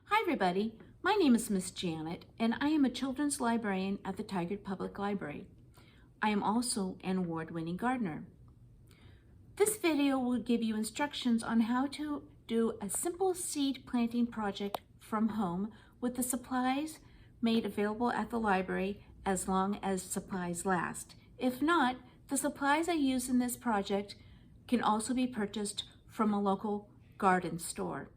Hi everybody, my name is Miss Janet and I am a children's librarian at the Tigard Public Library. I am also an award-winning gardener. This video will give you instructions on how to do a simple seed planting project from home with the supplies made available at the library as long as supplies last. If not, the supplies I use in this project can also be purchased from a local garden store.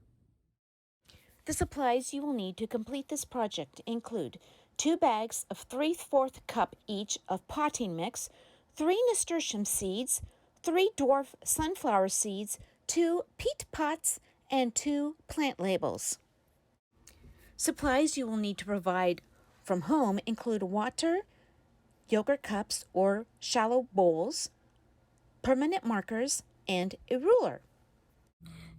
The supplies you will need to complete this project include 2 bags of 3/4 cup each of potting mix, 3 nasturtium seeds, 3 dwarf sunflower seeds, 2 peat pots, and 2 plant labels. Supplies you will need to provide from home include water, yogurt cups or shallow bowls, permanent markers, and a ruler.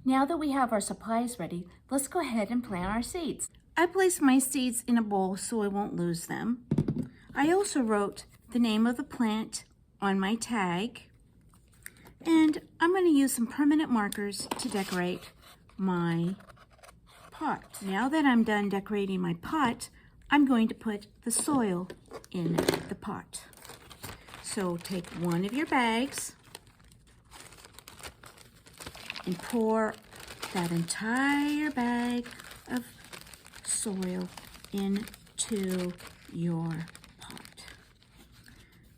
Now that we have our supplies ready, let's go ahead and plant our seeds. I placed my seeds in a bowl so I won't lose them. I also wrote the name of the plant on my tag, and I'm going to use some permanent markers to decorate my pot. Now that I'm done decorating my pot, I'm going to put the soil in the pot. So take one of your bags and pour that entire bag of soil into your pot.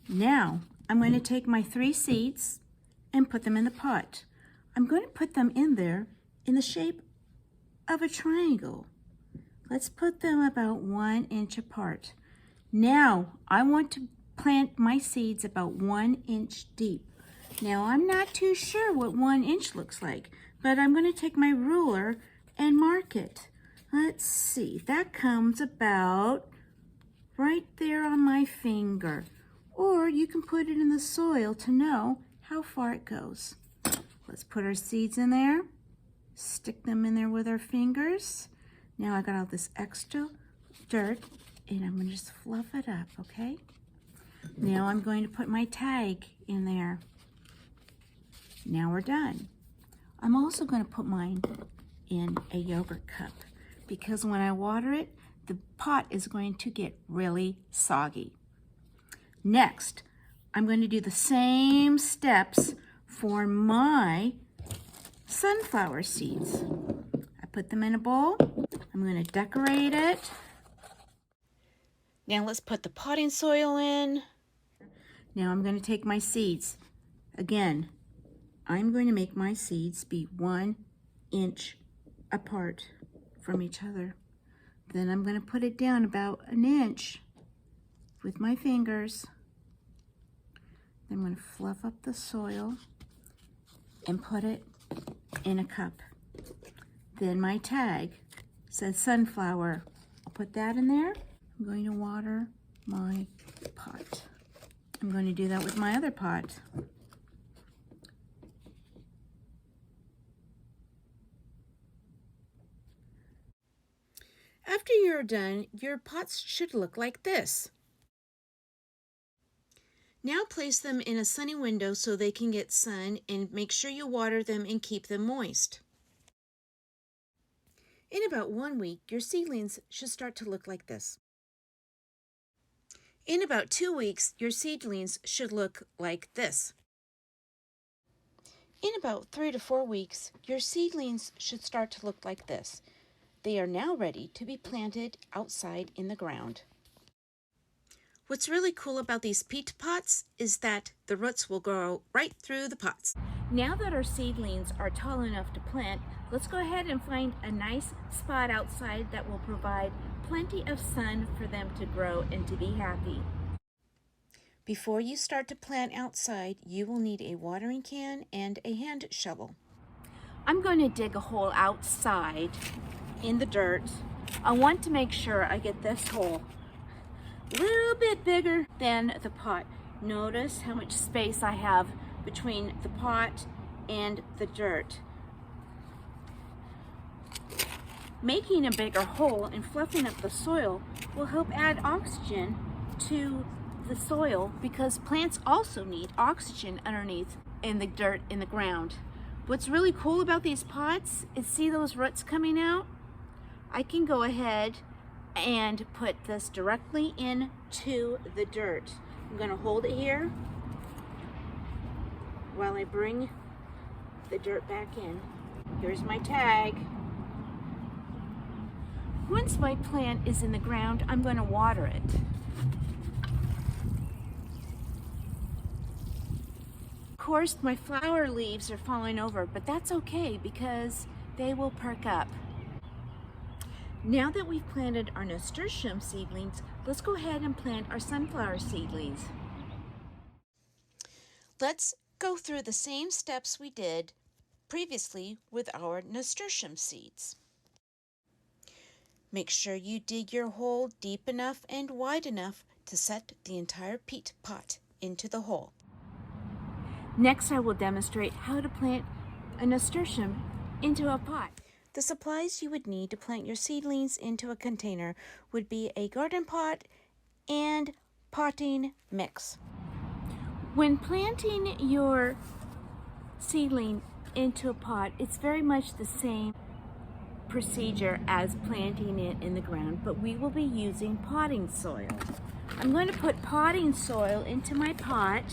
Now, I'm going to take my 3 seeds and put them in the pot. I'm going to put them in there in the shape of a triangle. Let's put them about 1 inch apart. Now, I want to plant my seeds about 1 inch deep. Now, I'm not too sure what 1 inch looks like, but I'm going to take my ruler and mark it. Let's see, that comes about right there on my finger. Or you can put it in the soil to know how far it goes. Let's put our seeds in there, stick them in there with our fingers. Now I got all this extra dirt and I'm going to just fluff it up, okay? Now I'm going to put my tag in there. Now we're done. I'm also going to put mine in a yogurt cup because when I water it, the pot is going to get really soggy. Next, I'm going to do the same steps for my sunflower seeds. I put them in a bowl. I'm going to decorate it. Now let's put the potting soil in. Now I'm going to take my seeds. Again, I'm going to make my seeds be 1 inch apart from each other. Then I'm going to put it down about 1 inch with my fingers. Then I'm going to fluff up the soil and put it in a cup. Then my tag says sunflower. I'll put that in there. I'm going to water my pot. I'm going to do that with my other pot. After you're done, your pots should look like this. Now place them in a sunny window so they can get sun and make sure you water them and keep them moist. In about 1 week, your seedlings should start to look like this. In about 2 weeks, your seedlings should look like this. In about 3 to 4 weeks, your seedlings should start to look like this. They are now ready to be planted outside in the ground. What's really cool about these peat pots is that the roots will grow right through the pots. Now that our seedlings are tall enough to plant, let's go ahead and find a nice spot outside that will provide plenty of sun for them to grow and to be happy. Before you start to plant outside, you will need a watering can and a hand shovel. I'm going to dig a hole outside in the dirt. I want to make sure I get this hole a little bit bigger than the pot. Notice how much space I have between the pot and the dirt. Making a bigger hole and fluffing up the soil will help add oxygen to the soil because plants also need oxygen underneath in the dirt in the ground. What's really cool about these pots is see those roots coming out? I can go ahead and put this directly into the dirt. I'm going to hold it here while I bring the dirt back in. Here's my tag. Once my plant is in the ground, I'm going to water it. Of course, my flower leaves are falling over, but that's okay because they will perk up. Now that we've planted our nasturtium seedlings, let's go ahead and plant our sunflower seedlings. Let's go through the same steps we did previously with our nasturtium seeds. Make sure you dig your hole deep enough and wide enough to set the entire peat pot into the hole. Next, I will demonstrate how to plant a nasturtium into a pot. The supplies you would need to plant your seedlings into a container would be a garden pot and potting mix. When planting your seedling into a pot, it's very much the same procedure as planting it in the ground, but we will be using potting soil. I'm going to put potting soil into my pot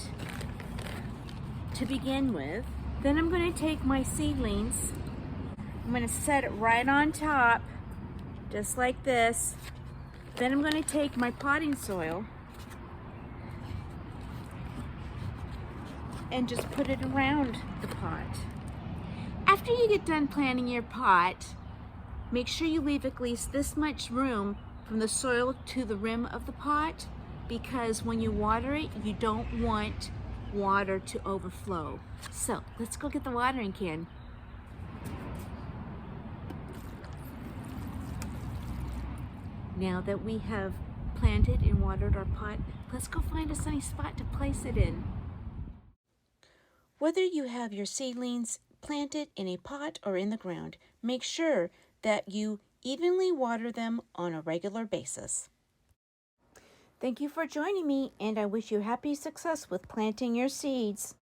to begin with. Then I'm going to take my seedlings, I'm going to set it right on top, just like this. Then I'm going to take my potting soil and just put it around the pot. After you get done planting your pot, make sure you leave at least this much room from the soil to the rim of the pot, because when you water it, you don't want water to overflow. So let's go get the watering can. Now that we have planted and watered our pot, let's go find a sunny spot to place it in. Whether you have your seedlings planted in a pot or in the ground, make sure that you evenly water them on a regular basis. Thank you for joining me, and I wish you happy success with planting your seeds.